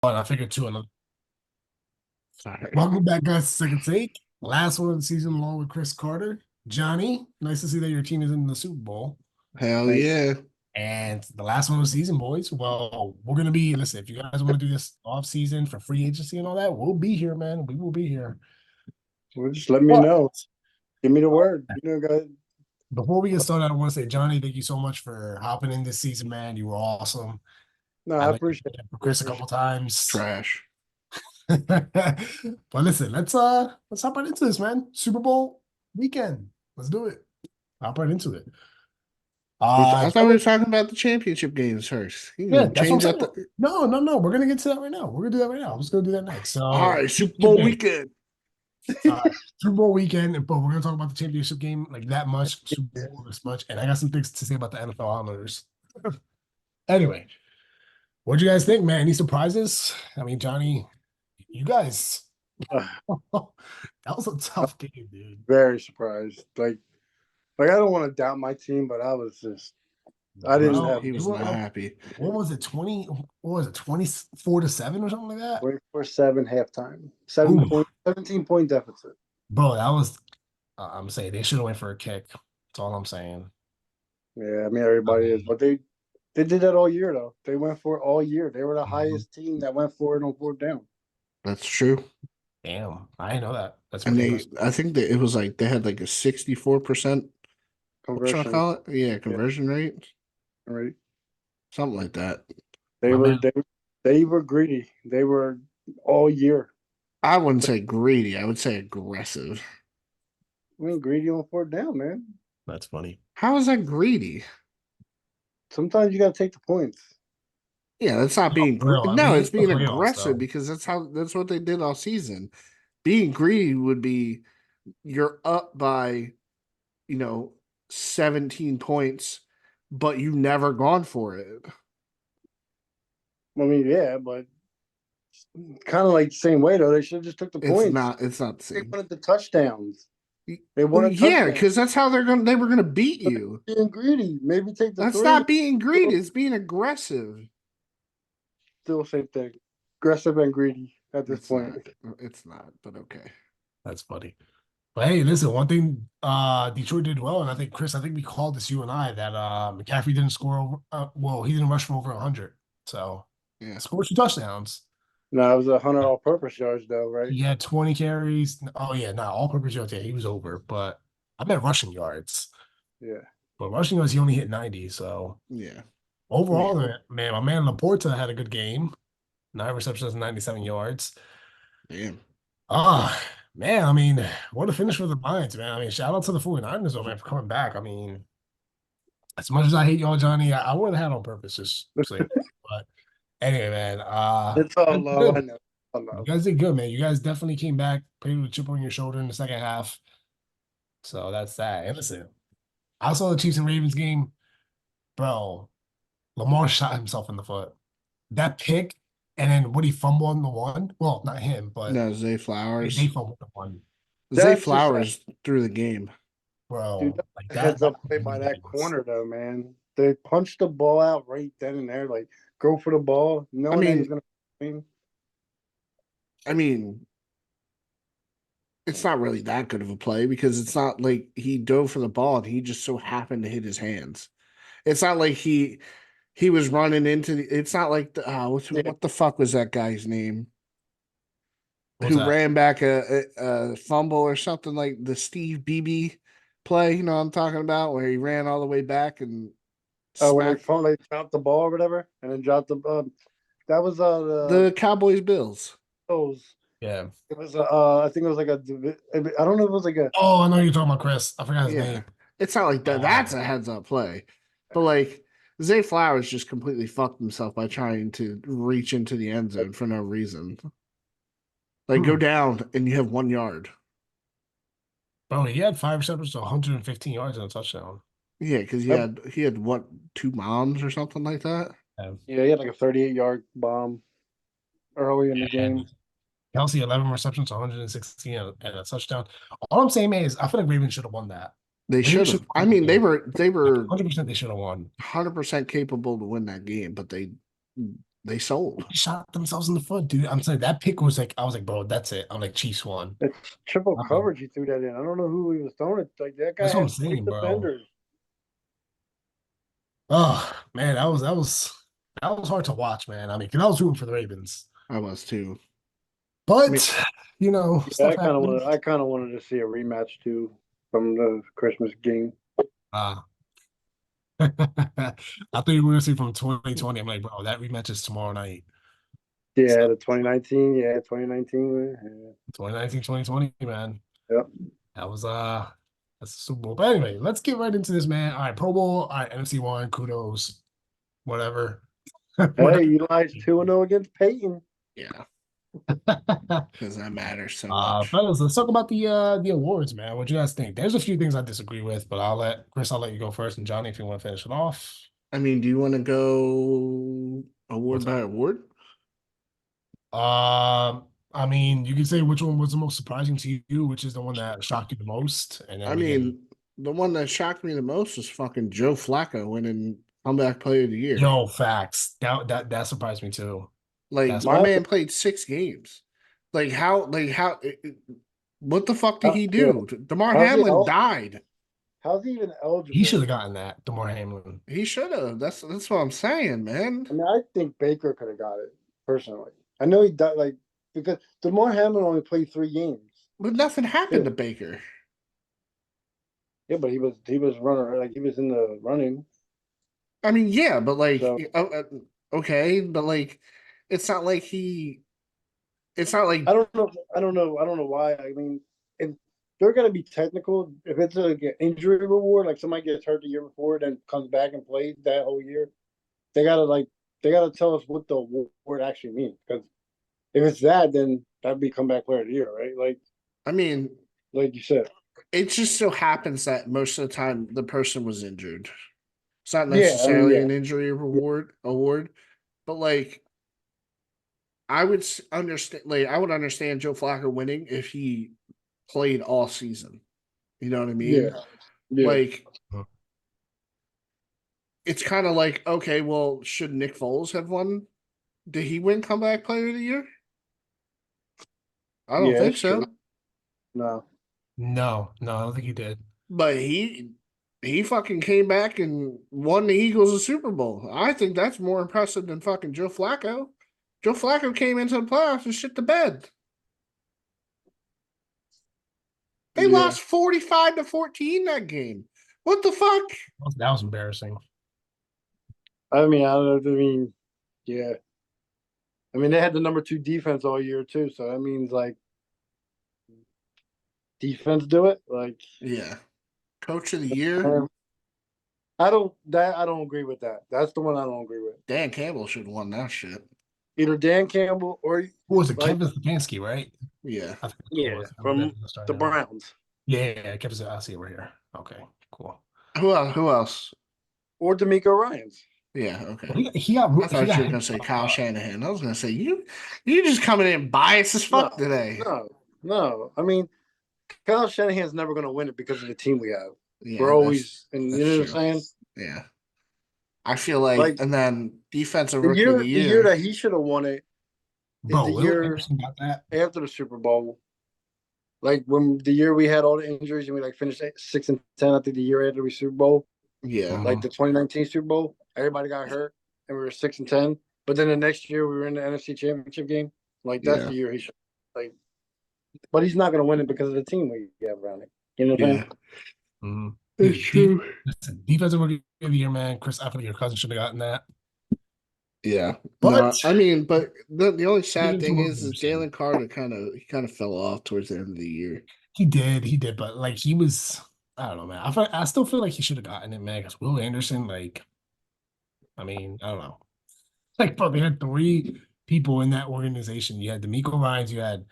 I figured two. Another. Sorry. Welcome back, guys, to Second Take. Last one of the season, along with Chris Carter. Johnny, nice to see that your team is in the Super Bowl. Hell Thank yeah. And the last one of the season, boys. Well, we're gonna be listen. If you guys want to do this off season for free agency and all that, we'll be here, man. We will be here. Well, just let me But know. Give me the word. Guys. before we get started, I want to say, Johnny, thank you so much for hopping in this season, man. You were awesome. No, I I like appreciate Chris a it. couple times. Trash. But listen, let's hop right into this, man. Super Bowl weekend. Let's do it. Hop right into it. I thought we were talking about the championship games first. You Yeah, know, that's what change I'm up saying. the. No. We're gonna get to that right now. We're gonna do that right now. I'm just gonna do that next. All So, right, Super championship Bowl game. weekend. All right, Super Bowl weekend, but we're gonna talk about the championship game like that much, Super Bowl this much, and I got some things to say about the NFL honors. Anyway, what'd you guys think, man? Any surprises? I mean, Johnny, you guys, that was a I'm tough game, dude. very surprised. I don't want to doubt my team, but I was just I didn't Bro, have He they was were not up. happy. What was it? 20, what was it? 24-7 or something like that? 24-7 halftime. Ooh, 17-point deficit. bro, that was. I'm saying they should have went for a kick. That's all I'm saying. Yeah, I mean I everybody is, mean, but they did that all year though. They went for it all year. They were the mhm. highest team that went for it on fourth down. That's true. Damn, I didn't know that. That's And pretty impressive. I think that it was like they had like a 64%, what should I Conversion. call it? Yeah, Yeah, conversion rate. right. Something like that. They My were man, they were greedy. They were all year. I wouldn't say greedy. I would say aggressive. I mean greedy on fourth down, man. that's funny. How is that greedy? Sometimes you gotta take the points. Yeah, that's not No, being for real. I no, mean, it's it's the being playoffs, aggressive though. because that's what they did all season. Being greedy would be you're up by, you know, 17 points, but you've never gone for it. I mean, yeah, but kind of like the same way though. They should have just took the points. It's not the They same. wanted the touchdowns. They Well, wanted yeah, touchdowns. because that's how they were gonna beat But you. they're being greedy. Maybe take the That's three. not being greedy, it's being aggressive. Still same thing. Aggressive and greedy at this It's point. not. It's not, but okay. That's funny. But hey, listen, one thing Detroit did well, and I think Chris, I think we called this you and I that McCaffrey didn't score over well, he didn't rush for over 100. So Yeah. scored two touchdowns. No, it was 100 all-purpose yards though, right? He had 20 carries. Oh yeah, not all purpose yards. Yeah, he was over, but I meant rushing yards. Yeah. But rushing yards, he only hit 90. So Yeah. overall, Yeah. man, my man Laporta had a good game. 9 receptions, 97 yards. Damn. Ah, man, I mean, what a finish for the Lions, man. I mean, shout out to the 49ers, though, man, for coming back. I mean, as much as I hate y'all, Johnny, I would have had on purpose, just say that. But anyway, man, It's all that's love. I good. know. All You love. guys did good, man. You guys definitely came back, played with a chip on your shoulder in the second half. So that's that. And listen, I saw the Chiefs and Ravens game, bro. Lamar shot himself in the foot. That pick, and then what he fumbled on the one. Well, not him, but No, Zay they Flowers. fumbled the one, Zay That's just Flowers threw the game. dude, bro. Like that's a that. heads That up was play by that ridiculous. corner though, man. They punched the ball out right then and there, like go for the ball, I knowing that he's mean, gonna win. I mean, it's not really that good of a play because it's not like he dove for the ball and he just so happened to hit his hands. It's not like he was running into the. It's not like Yeah. what the fuck was that guy's name? What was Who that? ran back a fumble or something like the Steve Beebe play? You know what I'm talking about, where he ran all the way back and Oh, when smacked they dropped the ball or whatever, and then dropped the that was the Cowboys Bills. those. Yeah. It was I think it was like I don't know if it was like a Oh, I know you're talking about Chris. I forgot his name. Yeah, it's not like that. That's a heads up play, but like Zay Flowers just completely fucked himself by trying to reach into the end zone for no reason. Like go Hmm. down and you have 1 yard. Bro, he had 5 receptions to 115 yards and a touchdown. Yeah, because he had what 2 bombs or something like that. Yeah. yeah, he had like a 38-yard bomb early in the game. And Kelsey, 11 receptions, 116 and a touchdown. All I'm saying, man, is I feel like Ravens should have won that. They Ravens should should have. have I won that mean, they game. were 100% they should have won. 100% capable to win that game, but They sold. Shot themselves in the foot, dude. I'm saying that pick was like, I was like, bro, that's it. I'm like, Chiefs won. It's triple Um, coverage. He threw that in. I don't know who he was throwing it. Like that guy That's what I'm had six saying, bro. defenders. Oh man, that was hard to watch, man. I mean, because I was rooting for the Ravens, I was too. I mean, but yeah, stuff happens. I kind of wanted to see a rematch too from the Christmas game. Uh, I thought you were gonna see from 2020. I'm like, bro, that rematch is tomorrow night. Yeah, the 2019. Yeah, 2019. Yeah. 2019, 2020, man. Yep. That was that's the Super Bowl. But anyway, let's get right into this, man. All right, Pro Bowl, all right, NFC one, kudos, whatever. Hey, Whatever. Eli's 2-0 against Peyton. Yeah, because that matters so much. Fellas, let's talk about the awards, man. What you guys think? There's a few things I disagree with, but I'll let you go first, and Johnny, if you want to finish it off. I mean, do you want to go award What's by award? I mean, you can say which one was the most surprising to you, which is the one that shocked you the most, and then I we can. mean, the one that shocked me the most was fucking Joe Flacco winning comeback player of the year. Yo, facts. That surprised me too. Like That's my My, man played 6 games. What the fuck did he yeah, do? DeMar how's he? Hamlin died. How's he even He should eligible? have gotten that, DeMar Hamlin. He should have. That's what I'm saying, man. I mean, I think Baker could have got it personally. I know he died like because DeMar Hamlin only played 3 games. But nothing Yeah, happened to Baker. yeah, but he was runner like he was in the running. I mean, yeah, but So okay, but like, it's not like he. It's not like I don't know. I don't know why. I mean, if they're gonna be technical, if it's like an injury reward, like somebody gets hurt the year before, then comes back and plays that whole year, they gotta they gotta tell us what the award actually means. Because if it's that, then that'd be comeback player of the year, right? I mean, Like you said. it just so happens that most of the time the person was injured. It's not Yeah, I mean, necessarily yeah, an injury reward award, but like I would understand. Like I would understand Joe Flacco winning if he played all season. You know what I yeah, mean? yeah. Like it's kind of like okay, well, should Nick Foles have won? Did he win comeback player of the year? I don't Yeah, think it's true. so. No. No, I don't think he did. But he fucking came back and won the Eagles a Super Bowl. I think that's more impressive than fucking Joe Flacco. Joe Flacco came into the playoffs and shit the bed. They Yeah. lost 45-14 that game. What the fuck? That was embarrassing. I mean, I don't know. I mean, yeah. I mean, they had the number 2 defense all year too, so that means like defense do it. Like, Yeah. Coach of the year, um, I don't agree with that. That's the one I don't agree with. Dan Campbell should have won that shit. Either Dan Campbell or Who was it? like Kevin Stefanski, right? Yeah. I think it yeah was. from the Browns Yeah, Kevin. I see it right here. Okay, cool. Who else? Who else? or D'Amico Ryans. Yeah, okay. Well, I he thought got you were hit. gonna say Kyle Shanahan. I was gonna say you just coming in biased as No, fuck today. no. I mean, Kyle Shanahan's never going to win it because of the team we have. Yeah, We're always, and you that's know what true. I'm saying? Yeah. I feel like Like and then defensive rookie of the the year year. that he should have won it is Bro, the Will year Anderson got that. after the Super Bowl. Like when the year we had all the injuries and we like finished 6-10. I think the year after we Super Bowl, Yeah. like the 2019 Super Bowl, everybody got hurt and we were 6-10. But then the next year we were in the NFC Championship game. Like that's Yeah. the year he should like. But he's not going to win it because of the team we have around it. You know what I'm Yeah. saying? Mhm. It's Dude, true. listen, defensive rookie of the year, man. Chris, I think your cousin should have gotten that. Yeah. But No, I mean, but the only sad Leading thing to is Anderson. Jalen Carter kind of fell off towards the end of the year. He did, but like he was, I don't know, man. I still feel like he should have gotten it, man. Because Will Anderson, like, I mean, I don't know. Like, bro, they had 3 people in that organization. You had D'Amico Ryans, you had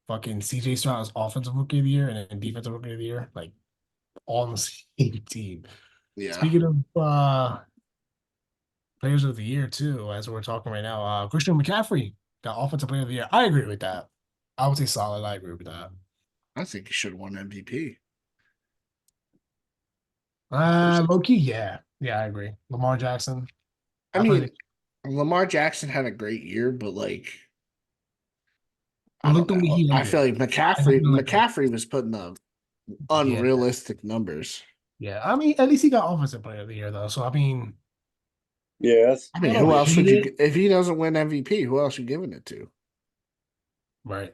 fucking CJ Stroud as offensive rookie of the year, and then defensive rookie of the year, like all on the same team. Yeah. Speaking of players of the year, too, as we're talking right now, Christian McCaffrey got offensive player of the year. I agree with that. I would say solid. I agree with that. I think he should have won MVP. Low key, yeah. Yeah, I agree. Lamar Jackson. I I mean, played Lamar Jackson had a great year, but like I I like don't the way know. he I ended. feel like I think like McCaffrey was putting up yeah, unrealistic numbers. yeah. I mean, at least he got offensive player of the year though. So I mean, Yeah, that's I I mean, don't who else hate would you it. if he doesn't win MVP? Who else you giving it to? Right.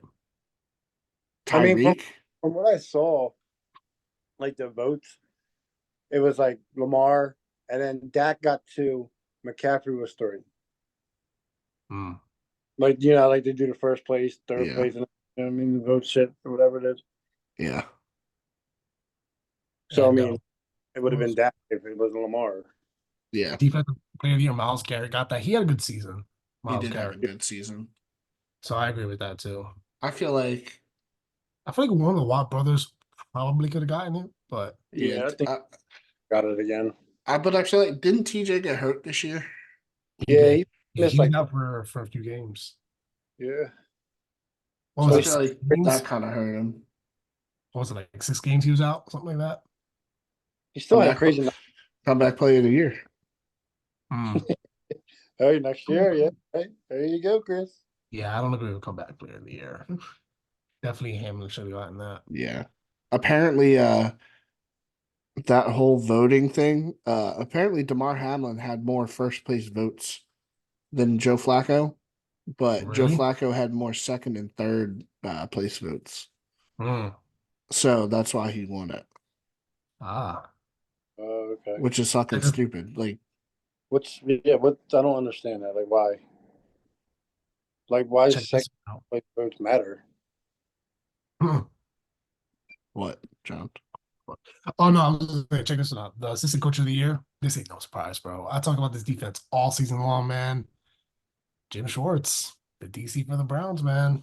I mean, Tyreek? from what I saw, like the votes, it was like Lamar, and then Dak got two, McCaffrey was three. Mm. Like like they do the first place, third Yeah, place, and I mean the vote shit or whatever it is. yeah. So I And mean, it would have been Dak if it wasn't Lamar. Yeah, defensive player of the year, Miles Garrett got that. He had a good season, he Miles did have a Garrett. good season. So I agree with that too. I feel like I feel like one of the Watt brothers probably could have gotten it, but Yeah, I think got it again. but I feel like didn't TJ get hurt this year? he Yeah, did. he missed He was like out for a few games. yeah. What So was I it? feel 6 like games? that kind of hurt him. What was it like 6 games? He was out, something like that. He still had Comeback, crazy. comeback player of the year. Mm. Oh, next year, yeah. Right. There you go, Chris. Yeah, I don't agree with comeback player of the year. Definitely Hamlin should have gotten that. Yeah. Apparently, that whole voting thing, apparently DeMar Hamlin had more first place votes than Joe Flacco, but Joe Really? Flacco had more second and third place votes. Mm. So that's why he won it, Ah. Oh, okay. which is I fucking just- stupid. Like, What I don't understand that. Like why? Like why check does this second out. place votes matter? what, John? Oh no, I was just saying, check this out. The assistant coach of the year. This ain't no surprise, bro. I talk about this defense all season long, man. Jim Schwartz, the DC for the Browns, man.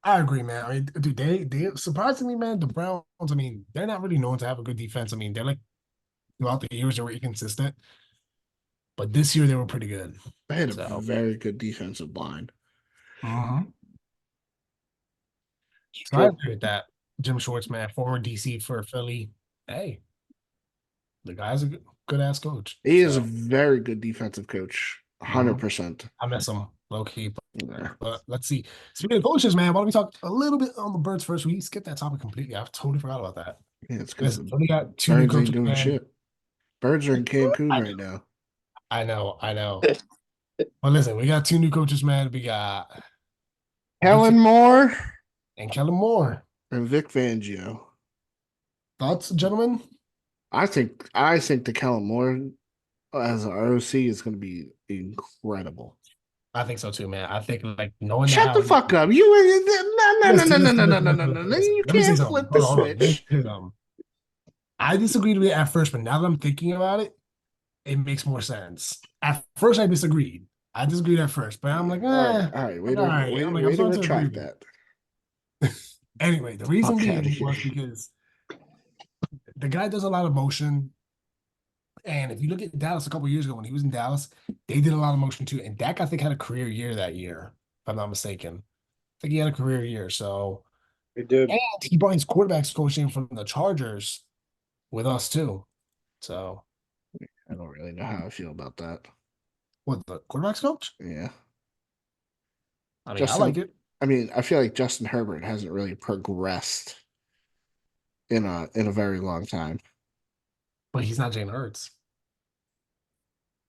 I agree, man. I mean, dude, they surprisingly, man, the Browns, I mean, they're not really known to have a good defense. I mean, they're like throughout the years they were inconsistent, but this year they were pretty good. They had a So, very good defensive line. mhm. So I True. agree with that. Jim Schwartz, man, former DC for Philly. Hey, the guy's a good ass coach. He is a So, very good defensive coach, mhm. 100%. I miss him low key. Yeah. But let's see. Speaking of coaches, man, why don't we talk a little bit on the Birds first? We skipped that topic completely. I totally forgot about that. Yeah, it's because Listen, the so we got two new Birds ain't coaches, doing man. shit. Birds are in Cancun I right know, now. I know. But listen, we got two new coaches, man. We got Kellen Moore and Kellen Moore. and Vic Fangio. Thoughts, gentlemen? I think the Kellen Moore as an OC is going to be incredible. I think so too, man. I think like knowing that Shut how the fuck up! You no! You Let me say can't something. flip the Hold on. Let me switch. say something. I disagreed with it at first, but now that I'm thinking about it, it makes more sense. At first, I disagreed. I disagreed at first, but I'm like, All right. all right. I'm like, I'm Way to starting to agree retract with it. that. Anyway, the reason Fuck outta being here. was because the guy does a lot of motion. And if you look at Dallas a couple years ago when he was in Dallas, they did a lot of motion too. And Dak, I think, had a career year that year, if I'm not mistaken. I think he had a career year. So, He did. and he brought his quarterbacks coach in from the Chargers with us too. So, I don't really know how I feel about that. what, the quarterbacks coach? Yeah. I mean, I like it, I mean, I feel like Justin Herbert hasn't really progressed in a very long time. but he's not Jalen Hurts.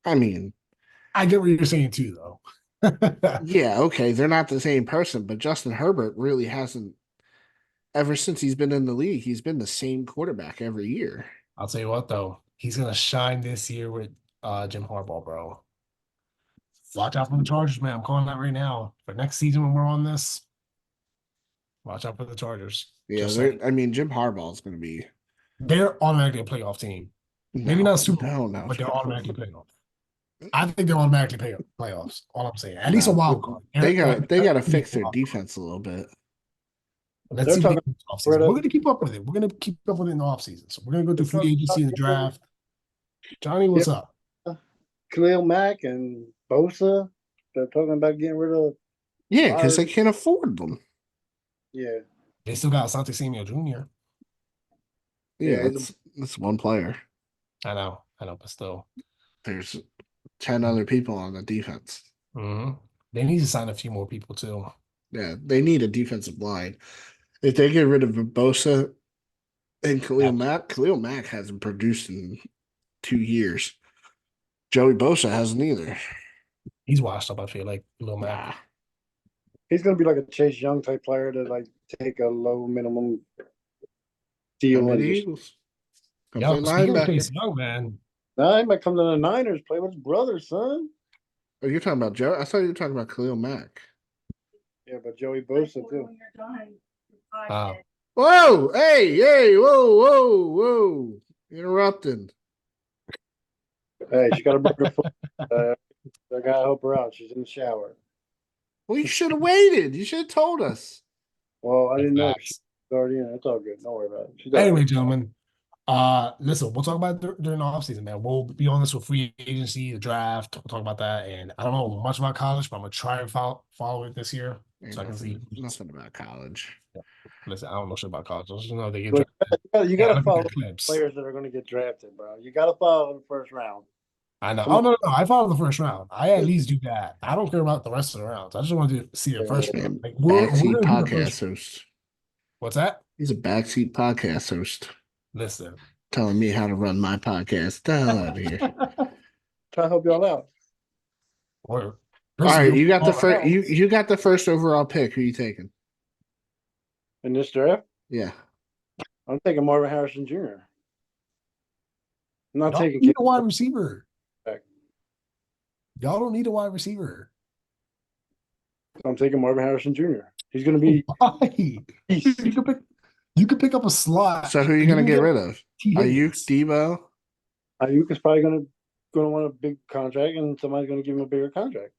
I mean, I get what you're saying too, though. yeah, okay, they're not the same person, but Justin Herbert really hasn't ever since he's been in the league, he's been the same quarterback every year. I'll tell you what, though, he's gonna shine this year with Jim Harbaugh, bro. Watch out for the Chargers, man. I'm calling that right now. For next season when we're on this, watch out for the Chargers. Yeah, Just saying. I mean, Jim Harbaugh is going to be They're automatically a playoff team. Maybe not Super Bowl, no, but they're automatically playoff. I think they're automatically playoffs. All I'm saying, at least a wild card. They got to fix their defense a little bit. Let's They're see what they talking do in the offseason. We're going to keep up with it. We're going to keep up with it in the offseason. So we're going to go through free agency and the draft. Johnny, what's up? Khalil Mack and Bosa. They're talking about getting rid of. Yeah, because they can't afford them. Yeah. They still got Asante Samuel Jr. Yeah, that's one player. I know, but still. There's 10 other people on the defense. Hmm. They need to sign a few more people too. Yeah, they need a defensive line. If they get rid of Bosa and Khalil Mack hasn't produced in 2 years. Joey Bosa hasn't either. He's washed up, I feel like, Lil Mac. Nah. He's gonna be like a Chase Young type player to like take a low minimum deal Come to and the just. Eagles. Come Yo, play speaking of linebacker. Chase Young, man, Nah, he might come to the Niners, play with his brother, son. Oh, you're talking about Joe? I thought you were talking about Khalil Mack. Yeah, but Joey Bosa too. Oh. Whoa! Hey! Whoa! Interrupting. Hey, she got to bring her foot. I gotta help her out. She's in the shower. Well, you should have waited. You should have told us. Well, I didn't know Facts. she's already in. It's all good. Don't worry about it. She's Anyway, gentlemen, listen, we'll talk about it during the offseason, man. We'll be on this with free agency, the draft. We'll talk about that. And I don't know much about college, but I'm gonna try and follow it this year. Ain't So I can see. nothing about college. Listen, I don't know shit about college. I just know they get But drafted. you gotta Yeah, I follow look at clips. players that are going to get drafted, bro. You gotta follow in the first round. I know. Oh no, I follow the first round. I at least do that. I don't care about the rest of the rounds. I just want to see the first round. Like, we're Backseat gonna do the podcast first. host. What's that? He's a backseat podcast host. Listen. Telling me how to run my podcast. The hell out of here. Try to help y'all out. All right, you got the all first. right. You got the first overall pick. Who you taking? In this draft, Yeah. I'm taking Marvin Harrison Jr. I'm not Y'all taking. need a wide receiver. Back. Y'all don't need a wide receiver. I'm taking Marvin Harrison Jr. He's going to be. Why? You could pick up a slot. So who are you going to get rid of? T. Ayuk, Higgins. Debo? Ayuk is probably going to want a big contract, and somebody's going to give him a bigger contract.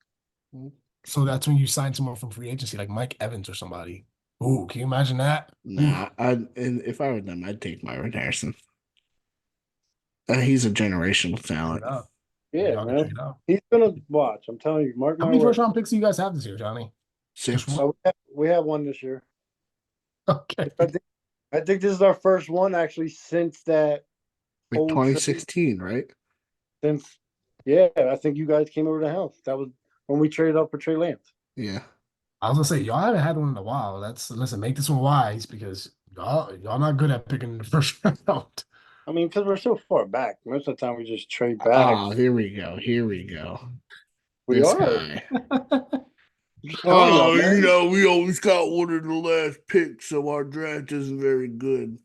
So that's when you sign someone from free agency, like Mike Evans or somebody. Ooh, can you imagine that? Nah, and if I were them, I'd take Marvin Harrison. He's a generational talent. Yeah, Y'all can man. trade up. He's going to watch. I'm telling you, mark How my many words. first round picks do you guys have this year, Johnny? 6. Just one? We have one this year. Okay. I think this is our first one actually since that. Like old 2016, right? Since, yeah, I think you guys came over to the house. That was when we traded up for Trey Lance. Yeah. I was gonna say y'all haven't had one in a while. Listen, make this one wise because y'all not good at picking the first round. I mean, because we're so far back. Most of the time we just trade back. Oh, here we go. We This are. guy. Just telling y'all, man. We always got one of the last picks, so our draft isn't very good.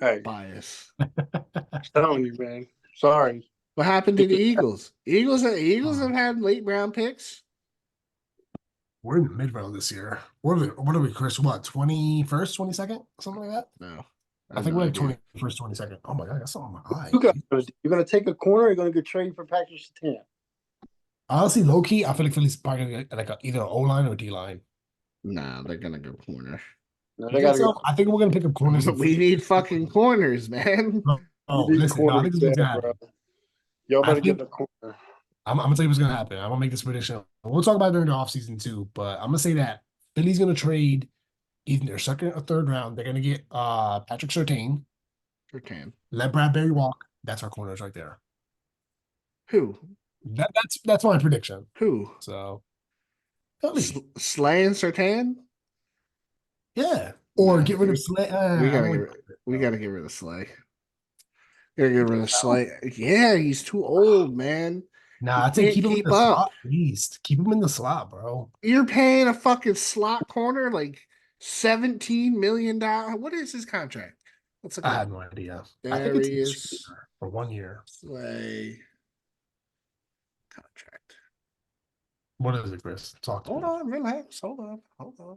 Hey, Bias. just telling you, man. Sorry. What happened to the Eagles? Eagles have had late round picks. We're in the mid round this year. What are we, Chris? What, 21st, 22nd? Something like that? No. I think we're like 21st, 22nd. Oh my god, I got something on my eye. You're gonna take a corner. Or you're gonna get traded for Patrick Surtain. Honestly, low key, I feel like Philly's probably gonna get like either an O line or D line. Nah, they're gonna go corner. No, they gotta go. I think we're gonna pick up corners. We need fucking corners, man. Oh, You need listen, no, I corners think this is what's there, gonna happen. bro. Y'all better think- get the corner. I'm gonna tell you what's gonna happen. I'm gonna make this prediction. We'll talk about it during the offseason too, but I'm gonna say that Philly's gonna trade either their second or third round. They're gonna get Patrick Surtain, Surtain. let Bradbury walk. That's our corners right there. Who? That's my prediction. Who? So Philly. Slay and Surtain? Yeah. Or Nah, get rid of Slay. We gotta get rid of Slay. Gotta get rid of Slay. Yeah, he's too old, man. Nah, I He think can't keep him in keep the up. slot at least. Keep him in the slot, bro. You're paying a fucking slot corner like $17 million. What is his contract? Let's look I it have up. no idea. I There think it's he this is. year for 1 year. Slay contract. What is it, Chris? Talk to Hold me. on, relax. Hold on.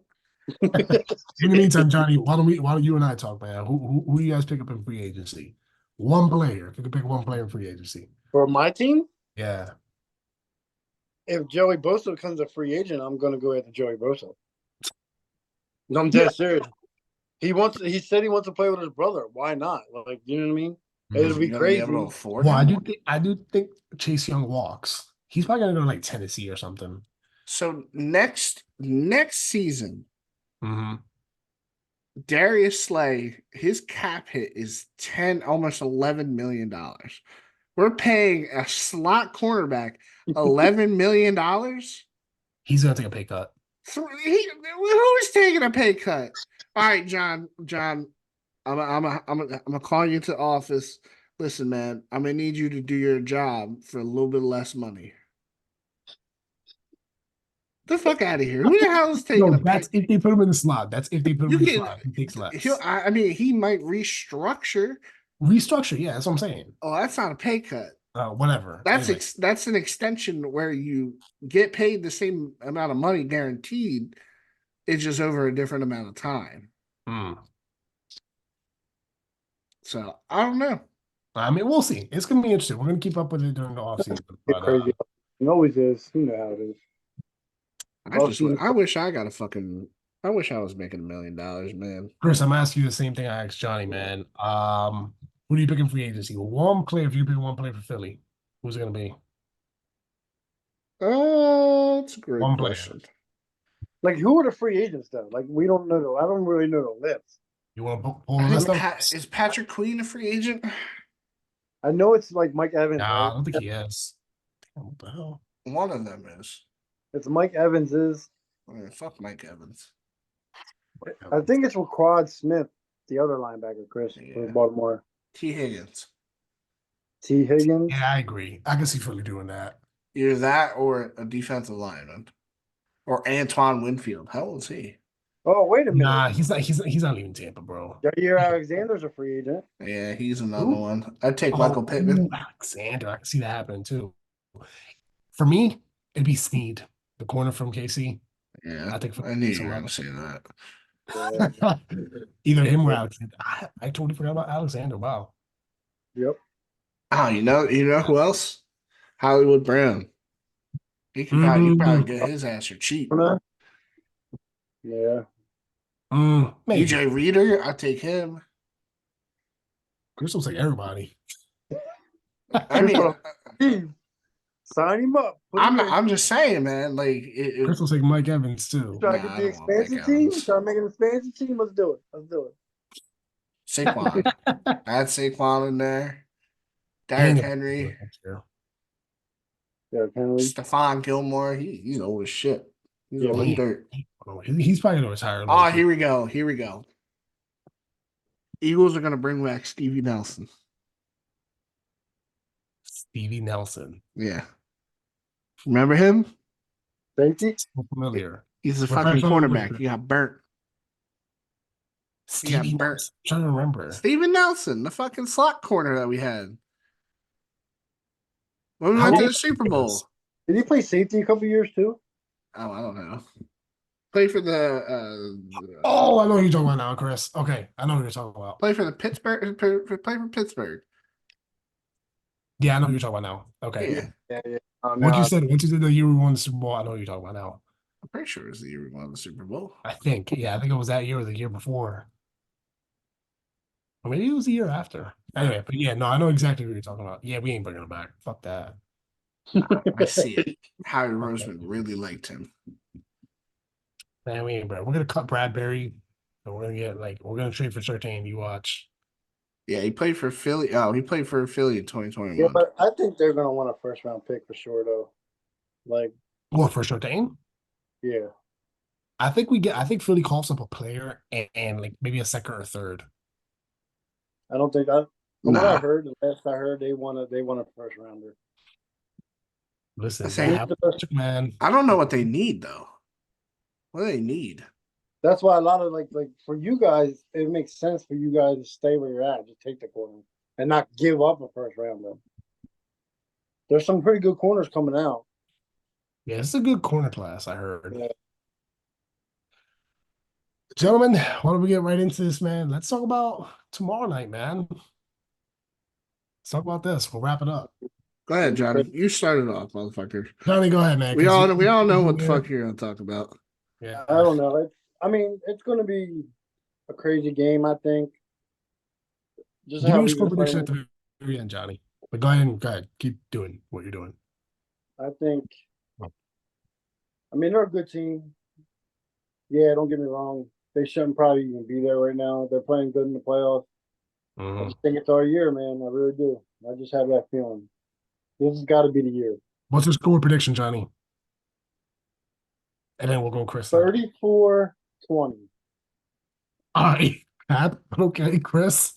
In the meantime, Johnny, why don't you and I talk, man? Who do you guys pick up in free agency? One player. If you could pick one player in free agency. For my team, Yeah. if Joey Bosa becomes a free agent, I'm gonna go after Joey Bosa. No, I'm dead serious. He said he wants to play with his brother. Why not? Like, you know what I mean? It'll be You gonna crazy. able to afford Well, him? I do think Chase Young walks. He's probably gonna go to like Tennessee or something. So next season, Mm-hmm. Darius Slay, his cap hit is almost $11 million, We're paying a slot cornerback $11 million. He's gonna take a pay cut. Who's taking a pay cut? All right, John. I'm gonna call you into office. Listen, man, I'm gonna need you to do your job for a little bit less money. The fuck out of here! Who the hell is taking No, a pay? that's if they put him in the slot. That's if they put him You in the can. slot. He takes less. I mean, he might restructure. Restructure. Yeah, that's what I'm saying. Oh, that's not a pay cut. Whatever. That's Anyway. that's an extension where you get paid the same amount of money guaranteed. It's just over a different amount of time. Mm. So I don't know. I mean, we'll see. It's gonna be interesting. We're gonna keep up with it during the offseason. It's But crazy. It always is. You know how it is. I wish I got a fucking. I wish I was making $1 million, man. Chris, I'm asking you the same thing I asked Johnny, man. Who do you pick in free agency? One player, if you pick one player for Philly, who's it gonna be? That's a great One player. question. Like, who are the free agents though? Like, we don't know. I don't really know the list. You want to pull the list up? Is Patrick Queen a free agent? I know it's like Mike Evans. Nah, I Right? don't think he is. What the hell? One of them is. It's Mike Evans is. Fuck Mike Evans. I think it's with Quad Smith, the other linebacker, Chris, for Yeah. Baltimore. T. Higgins. T. Higgins. Yeah, I agree. I can see Philly doing that. Either that or a defensive lineman. Or Antoine Winfield. How old is he? Oh, wait a minute. Nah, he's not leaving Tampa, bro. Jair Alexander's a free agent. Yeah, he's another Who? one. I'd take Michael Ooh, Pittman. Alexander. I can see that happening too. For me, it'd be Snead, the corner from KC. Yeah, I think I knew you were going to say that. Either him or Alexander. I totally forgot about Alexander. Wow. Yep. Oh, you know who else? Hollywood Brown. He could probably get his ass for cheap. Yeah. Maybe. DJ Reader, I take him. Chris looks like everybody. I mean, Steve, sign him up. I'm just saying, man. Like, Chris looks like Mike Evans too. Try to get the expansion team. Try to make an expansion team. Let's do it. Saquon. Add Saquon in there. Derrick Henry. Yeah, Henry. Stephon Gilmore. He's old as shit. He's Yeah, old as dirt. He's probably gonna retire. Oh, here we go. Eagles are gonna bring back Stevie Nelson. Stevie Nelson. Yeah. Remember him? Safety? So familiar. He's a fucking cornerback. He got burnt. Stevie Nelson. I'm trying to remember. Steven Nelson, the fucking slot corner that we had. When we went to the Super Bowl. Did he play safety a couple years too? Oh, I don't know. Play for the I know who you're talking about now, Chris. Okay, I know who you're talking about. play for the Pittsburgh. Play for Pittsburgh. Yeah, I know who you're talking about now. Okay. Yeah. Yeah. What you said the year we won the Super Bowl, I know who you're talking about now. I'm pretty sure it was the year we won the Super Bowl. I think it was that year or the year before. Or maybe it was the year after. Anyway, but yeah, no, I know exactly what you're talking about. Yeah, we ain't bringing him back. Fuck that. I see it. Howie Roseman really liked him. Man, we ain't, bro. We're gonna cut Bradbury, and we're gonna trade for Surtain. You watch. Yeah, he played for Philly. Oh, he played for Philly in 2021. Yeah, but I think they're gonna want a first round pick for sure though. Like, What, for Surtain? yeah. I think Philly calls up a player and like maybe a second or third. I don't think that. From what Nah. I heard, the last I heard, they want a first rounder. Listen, Same. man. I don't know what they need though. What do they need? That's why a lot of like for you guys, it makes sense for you guys to stay where you're at, just take the corner and not give up a first rounder. There's some pretty good corners coming out. Yeah, it's a good corner class, I heard. Yeah. Gentlemen, why don't we get right into this, man? Let's talk about tomorrow night, man. Let's talk about this. We'll wrap it up. Go ahead, Johnny. You started off, motherfucker. Johnny, go ahead, man. We all know what the fuck you're gonna talk about. Yeah. I don't know. It's going to be a crazy game, I think. Just Give me how your we score were prediction playing. at the very end, Johnny. But go ahead. Keep doing what you're doing. I think. I mean, they're a good team. Yeah, don't get me wrong. They shouldn't probably even be there right now. They're playing good in the playoffs. I Mhm. just think it's our year, man. I really do. I just have that feeling. This has got to be the year. What's your score prediction, Johnny? And then we'll go Chris. Then. 34-20. All right, Pat. Okay, Chris.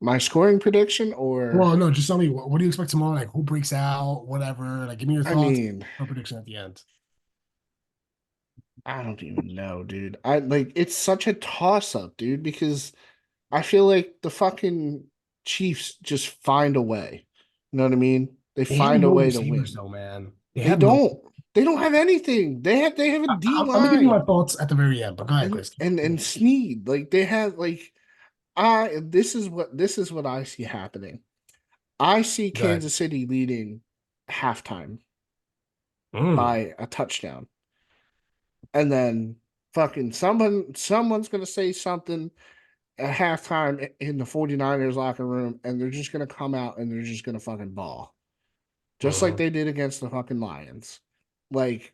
My scoring prediction, or Well, no, just tell me what do you expect tomorrow? Like, who breaks out? Whatever. Like, give me your I thoughts. mean, Or prediction at the end. I don't even know, dude. I like it's such a toss up, dude, because I feel like the fucking Chiefs just find a way. You know what I mean? They They have find a no way to receivers, win. though, man. They They have no. don't. They don't have anything. They have a D I'm gonna give you my line thoughts at the very end, but go ahead, and Chris. and Sneed. Like they have like I this is what I see happening. I see Go ahead. Kansas City leading halftime Mm, by a touchdown. And then fucking someone's gonna say something at halftime in the 49ers locker room, and they're just gonna come out and they're just gonna fucking ball. Just like mhm. they did against the fucking Lions. Like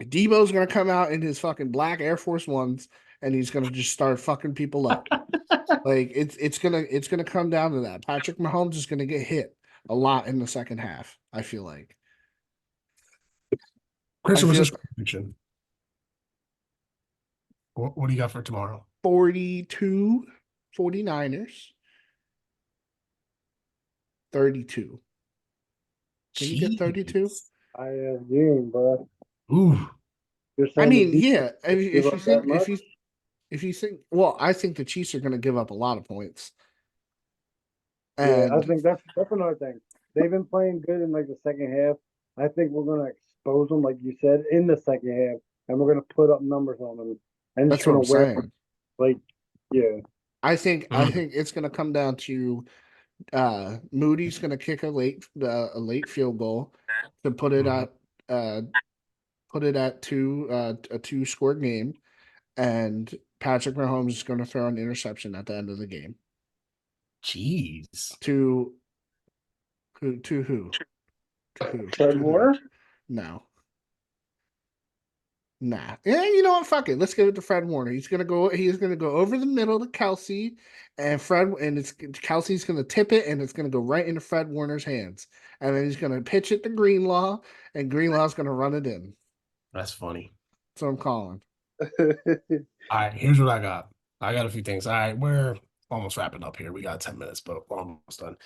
Debo's gonna come out in his fucking black Air Force Ones and he's gonna just start fucking people up. Like it's gonna come down to that. Patrick Mahomes is gonna get hit a lot in the second half, I feel like. I Chris, what's your feel score prediction? What do you got for tomorrow? 42 49ers, 32. Can you get 32? Jeez. I have game, bro. Ooh. You're I saying the mean, defense yeah. give If you up that think much? if you think well, I think the Chiefs are going to give up a lot of points, Yeah, I and think that's another thing. They've been playing good in like the second half. I think we're gonna expose them, like you said, in the second half, and we're gonna put up numbers on them, and it's that's what gonna I'm wear saying. like, yeah, I Mm, think it's going to come down to Moody's going to kick a late field goal to mhm. uh put it at a 2 score game, and Patrick Mahomes is going to throw an interception at the end of the game Jeez. to to who Fred to who Warner. no. Nah. Yeah, you know what? Fuck it. Let's give it to Fred Warner. He's gonna go over the middle to Kelsey, and it's Kelsey's gonna tip it and it's gonna go right into Fred Warner's hands. And then he's gonna pitch it to Greenlaw, and Greenlaw's gonna run it in. That's funny. So I'm calling. All right, here's what I got. I got a few things. All right, we're almost wrapping up here. We got 10 minutes, but we're almost done.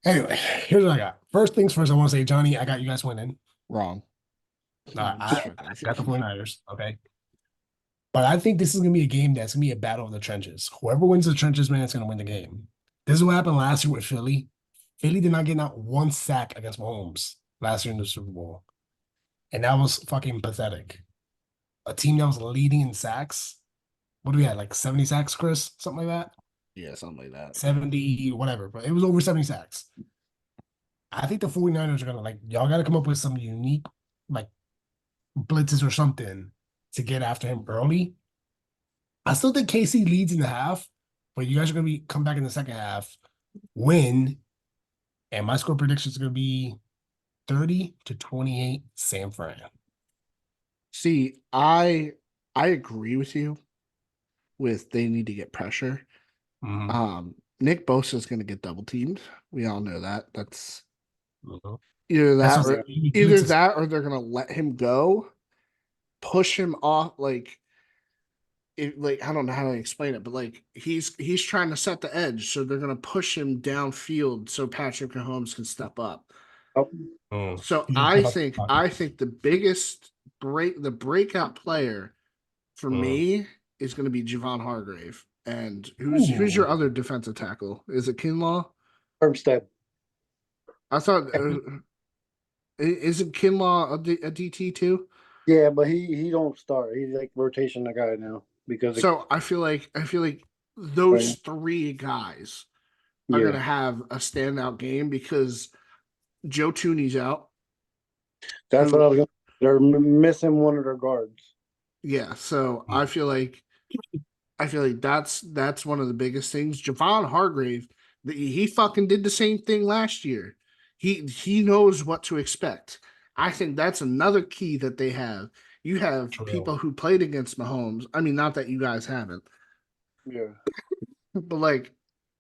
Anyway, here's what I got. First things first, I want to say, Johnny, I got you guys winning. Wrong. I got the 49ers. Okay. But I think this is gonna be a game that's gonna be a battle of the trenches. Whoever wins the trenches, man, is gonna win the game. This is what happened last year with Philly. Philly did not get out one sack against Mahomes last year in the Super Bowl. And that was fucking pathetic. A team that was leading in sacks. What do we have? Like 70 sacks, Chris? Something like that? Yeah, something like that. 70, whatever. But it was over 70 sacks. I think the 49ers are gonna y'all gotta come up with some unique like blitzes or something to get after him early. I still think KC leads in the half, but you guys are gonna be come back in the second half, win, and my score prediction is gonna be 30-28 San Fran. See, I agree with you with they need to get pressure. Mhm. Nick Bosa is gonna get double teamed. We all know that. That's Mhm. either That's that what I'm or saying. He either blitzes. that or they're gonna let him go, push him off like I don't know how to explain it, but like he's trying to set the edge, so they're gonna push him downfield so Patrick Mahomes can step up. Oh, So He's gonna I step up the think pocket. I think the biggest breakout player for Mhm. me is gonna be Javon Hargrave. And who's Ooh. your other defensive tackle? Is it Kinlaw? Armstead. I thought isn't Kinlaw a DT too? Yeah, but he don't start. He's like rotation the guy now because of, So I feel like those right? three guys are Yeah, gonna have a standout game because Joe Tooney's out. that's what I Who was. They're missing one of their guards. yeah, so I feel like that's one of the biggest things. Javon Hargrave, he fucking did the same thing last year. He knows what to expect. I think that's another key that they have. You have True. people who played against Mahomes. I mean, not that you guys haven't, Yeah, But like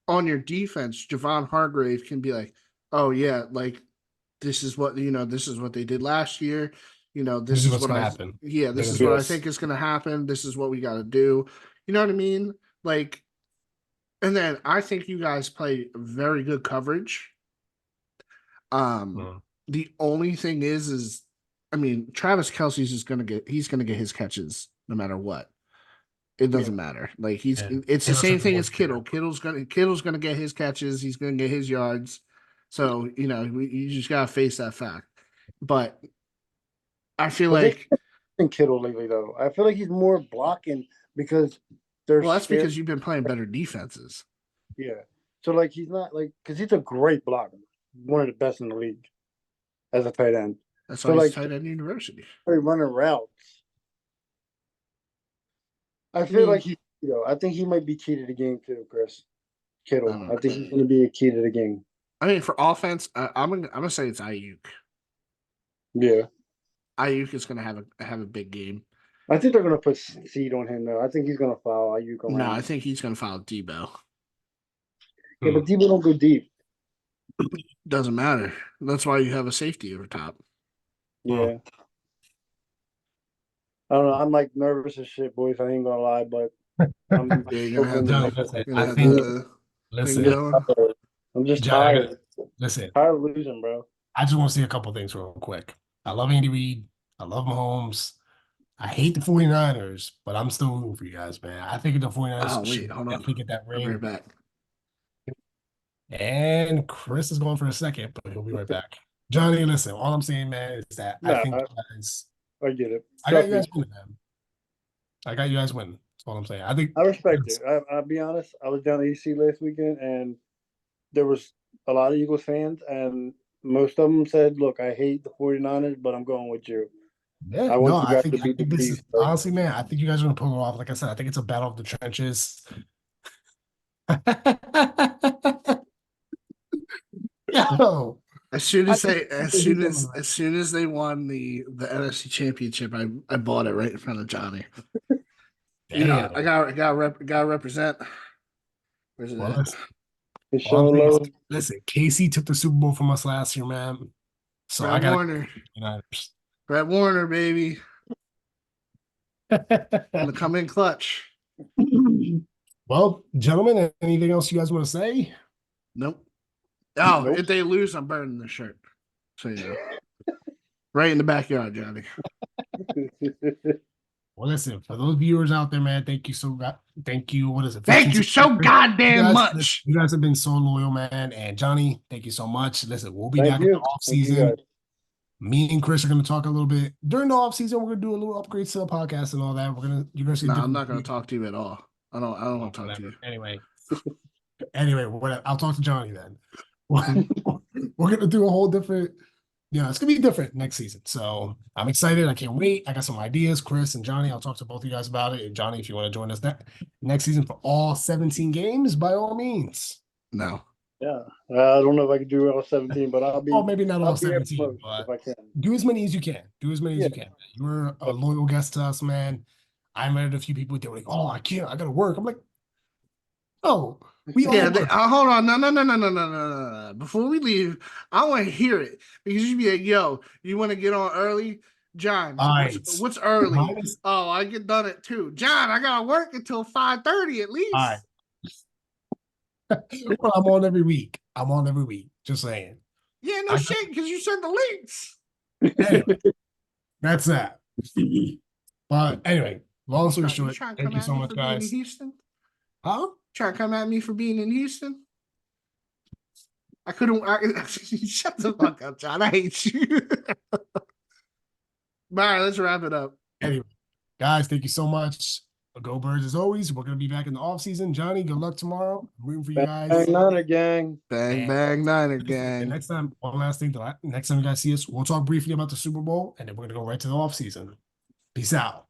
on your defense, Javon Hargrave can be like, oh yeah, like this is what this is what they did last year. This This is is what's what gonna I happen. yeah, They're this gonna is do what I Yes. think is gonna happen. This is what we gotta do. You know what I mean? Like, and then I think you guys play very good coverage. Mm. The only thing is I mean, Travis Kelsey's just he's gonna get his catches no matter what. It Yeah. doesn't matter. Like And it's the Taylor same Swift thing won't as be there. Kittle's gonna get his catches. He's gonna get his yards. So you just gotta face that fact. But I feel But they like in Kittle lately though. I feel like he's more blocking because they're well, that's scared. because you've been playing better defenses. Yeah. So like he's not like because he's a great blocker, one of the best in the league as a tight end. That's So why he's like tight end university. they're running routes. I I feel mean, like I think he might be key to the game too, Chris. I Kittle. don't I know. think he's going to be a key to the game. I mean, for offense, I'm gonna say it's Ayuk. Yeah. Ayuk is gonna have a big game. I think they're going to put seed on him though. I think he's going to foul Ayuk No, I around. think he's gonna foul Debo. Yeah, but Debo don't go deep. Doesn't matter. That's why you have a safety over top. Yeah. I don't know. I'm like nervous as shit, boys. I ain't gonna lie, but I'm Yeah, you're gonna have hoping Johnny, the listen, you're I gonna have think the thing listen, going. I'm just Johnny, tired. listen, Tired of losing, bro. I just want to say a couple things real quick. I love Andy Reid. I love Mahomes. I hate the 49ers, but I'm still rooting for you guys, man. I think the 49ers Oh wait, should hold on. definitely get that I'll be right ring. back. And Chris is going for a second, but he'll be right back. Johnny, listen, all I'm saying, man, is that I Nah, think you guys, I get it. I got Trust you me. guys winning, man. I got you guys winning. That's all I'm saying. I think I respect it. I'll be honest. I was down at EC last weekend, and there was a lot of Eagles fans, and most of them said, "Look, I hate the 49ers, but I'm going with you. yeah, I no, want you guys to beat the this is Chiefs." Like, honestly, man, I think you guys are gonna pull it off. Like I said, I think it's a battle of the trenches. Yo, I think As soon as they won the NFC Championship, I bought it right in front of Johnny. damn. I got represent. Where's it Well, at? listen, it's all so I'm saying is, low. listen, Casey took the Super Bowl from us last year, man. So I Brad gotta Warner. Niners. Brad Warner, baby. Gonna come in clutch. Well, gentlemen, anything else you guys want to say? Nope. Oh, Nope. if they lose, I'm burning the shirt. So you know. Right in the backyard, Johnny. Well, listen, for those viewers out there, man, thank you thank you. What is it? Thank you 15, so 16? goddamn much. You guys have been so loyal, man. And Johnny, thank you so much. Listen, we'll be Thank back in the you. off Thank you, season. guys. Me and Chris are going to talk a little bit during the off season. We're going to do a little upgrades to the podcast and all that. You're going to see. No, I'm not gonna talk to you at all. I don't want to talk to you. Anyway, whatever. I'll talk to Johnny then. We're going to do a whole different. Yeah, it's gonna be different next season. So I'm excited. I can't wait. I got some ideas. Chris and Johnny, I'll talk to both of you guys about it. And Johnny, if you want to join us next season for all 17 games, by all means. No. Yeah, I don't know if I can do all 17, but I'll be. Well, maybe not all I'll be at 17, most but if I can. do as many as you can. Do as many as Yeah. you can. You're a loyal guest to us, man. I met a few people that were like, "Oh, I can't. I gotta work." I'm like, "Oh, we all Yeah, work." hold on. No. Before we leave, I want to hear it because you be like, yo, you want to get on early? John, All right. what's early? Minus- Oh, I get done at 2. John, I gotta work until 5:30 at least. All right. Well, I'm on every week. Just saying. Yeah, no shit, because you sent the links. Anyway, that's that. But anyway, long story short, trying to thank come you at so me much, for being in guys. Houston? Huh? Trying to come at me for being in Houston? I couldn't. Shut the fuck up, John. I hate you. All right, let's wrap it up. Anyway, guys, thank you so much. Go Birds as always. We're gonna be back in the off season. Johnny, good luck tomorrow. I'm rooting for you guys. Bang Niner gang. Bang, bang, Niner And gang. next time, one last thing. Next time you guys see us, we'll talk briefly about the Super Bowl, and then we're gonna go right to the off season. Peace out.